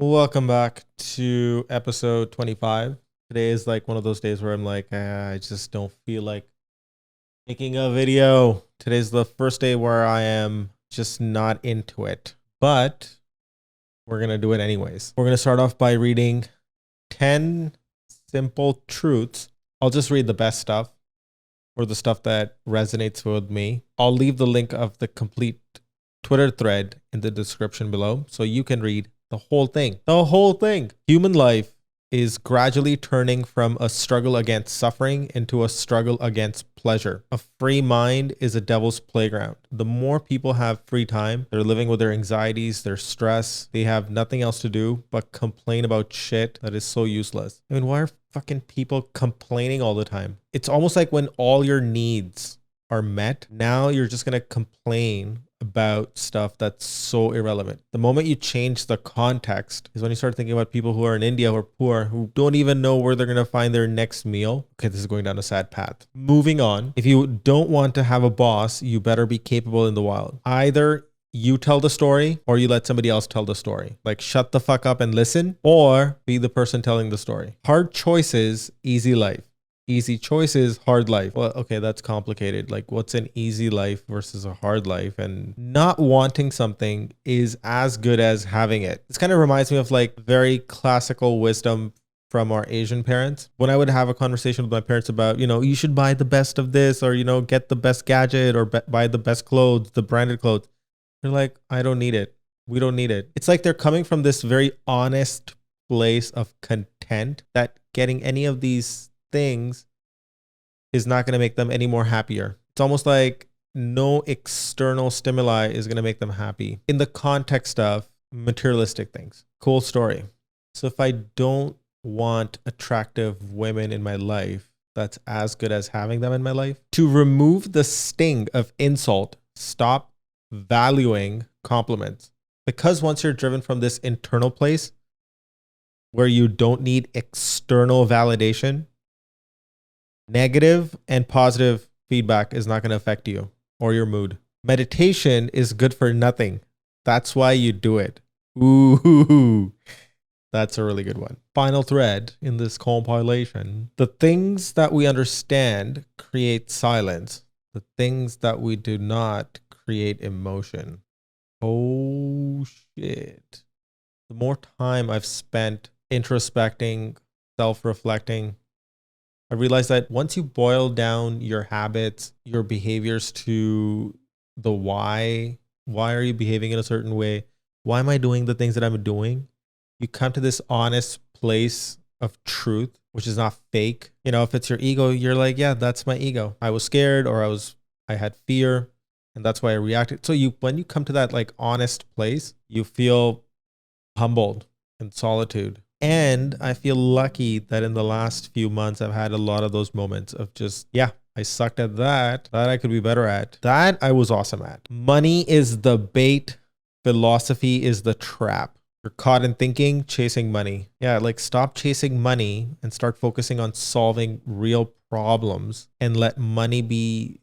Welcome back to episode 25. Today is like one of those days where I'm like, I just don't feel like making a video. Today's the first day where I am just not into it, but we're going to do it anyways. We're going to start off by reading 10 simple truths. I'll just read the best stuff or the stuff that resonates with me. I'll leave the link of the complete Twitter thread in the description below so you can read the whole thing. The whole thing. Human life is gradually turning from a struggle against suffering into a struggle against pleasure. A free mind is a devil's playground. The more people have free time, they're living with their anxieties, their stress. They have nothing else to do but complain about shit that is so useless. I mean, why are fucking people complaining all the time? It's almost like when all your needs are met, now you're just going to complain about stuff that's so irrelevant. The moment you change the context is when you start thinking about people who are in India who are poor, who don't even know where they're going to find their next meal. Okay, this is going down a sad path. Moving on. If you don't want to have a boss, you better be capable in the wild. Either you tell the story or you let somebody else tell the story. Like shut the fuck up and listen, or be the person telling the story. Hard choices, easy life. Easy choices, hard life. Well, okay, that's complicated. Like, what's an easy life versus a hard life? And not wanting something is as good as having it. This kind of reminds me of like very classical wisdom from our Asian parents. When I would have a conversation with my parents about, you should buy the best of this, or, get the best gadget, or buy the best clothes, the branded clothes. They're like, I don't need it. We don't need it. It's like they're coming from this very honest place of content that getting any of these things is not going to make them any more happier. It's almost like no external stimuli is going to make them happy in the context of materialistic things. Cool story. So if I don't want attractive women in my life, that's as good as having them in my life. To remove the sting of insult, stop valuing compliments. Because once you're driven from this internal place where you don't need external validation, negative and positive feedback is not going to affect you or your mood. Meditation is good for nothing. That's why you do it. Ooh, that's a really good one. Final thread in this compilation. The things that we understand create silence. The things that we do not create emotion. Oh, shit. The more time I've spent introspecting, self-reflecting, I realized that once you boil down your habits, your behaviors to the why are you behaving in a certain way? Why am I doing the things that I'm doing? You come to this honest place of truth, which is not fake. If it's your ego, you're like, yeah, that's my ego. I was scared, or I had fear, and that's why I reacted. So when you come to that like honest place, you feel humbled in solitude. And I feel lucky that in the last few months, I've had a lot of those moments of just, yeah, I sucked at that I could be better at. That I was awesome at. Money is the bait. Philosophy is the trap. You're caught in thinking, chasing money. Yeah, like stop chasing money and start focusing on solving real problems and let money be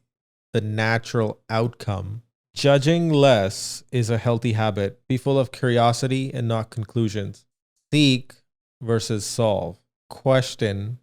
the natural outcome. Judging less is a healthy habit. Be full of curiosity and not conclusions. Seek versus solve. Question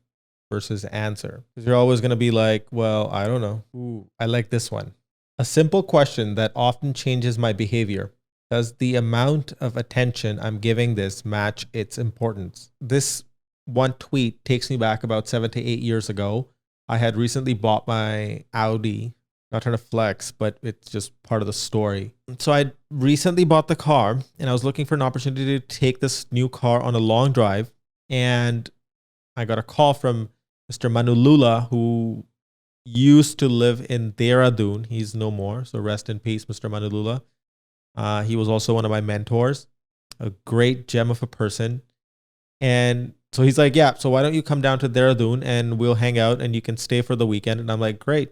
versus answer. Because you're always going to be like, well, I don't know. Ooh, I like this one. A simple question that often changes my behavior. Does the amount of attention I'm giving this match its importance? This one tweet takes me back about 7 to 8 years ago. I had recently bought my Audi. Not trying to flex, but it's just part of the story. So I recently bought the car and I was looking for an opportunity to take this new car on a long drive. And I got a call from Mr. Manulula, who used to live in Dehradun. He's no more. So rest in peace, Mr. Manulula. He was also one of my mentors, a great gem of a person. And so he's like, yeah, so why don't you come down to Dehradun and we'll hang out and you can stay for the weekend. And I'm like, great.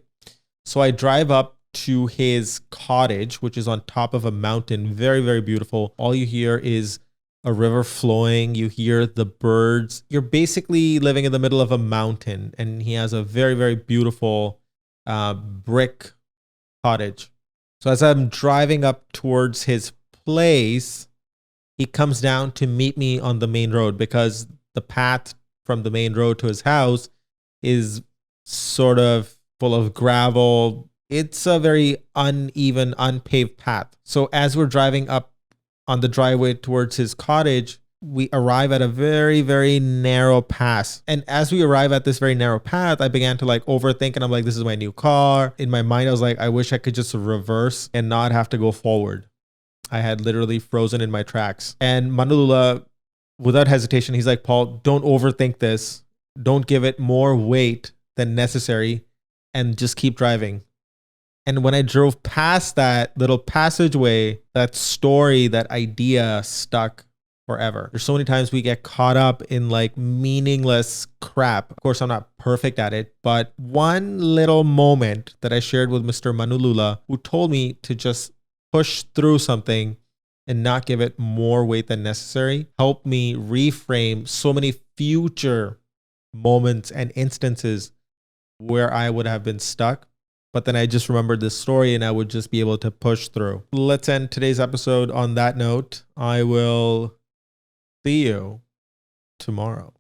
So I drive up to his cottage, which is on top of a mountain. Very, very beautiful. All you hear is a river flowing. You hear the birds. You're basically living in the middle of a mountain. And he has a very, very beautiful brick cottage. So as I'm driving up towards his place, he comes down to meet me on the main road because the path from the main road to his house is sort of full of gravel. It's a very uneven, unpaved path. So as we're driving up on the driveway towards his cottage, we arrive at a very, very narrow pass. And as we arrive at this very narrow path, I began to like overthink, and I'm like, this is my new car. In my mind, I was like, I wish I could just reverse and not have to go forward. I had literally frozen in my tracks. And Manulula, without hesitation, he's like, Paul, don't overthink this. Don't give it more weight than necessary, and just keep driving. And when I drove past that little passageway, that story, that idea stuck forever. There's so many times we get caught up in like meaningless crap. Of course, I'm not perfect at it, but one little moment that I shared with Mr. Manulula, who told me to just push through something and not give it more weight than necessary, helped me reframe so many future moments and instances where I would have been stuck. But then I just remembered this story and I would just be able to push through. Let's end today's episode on that note. I will see you tomorrow.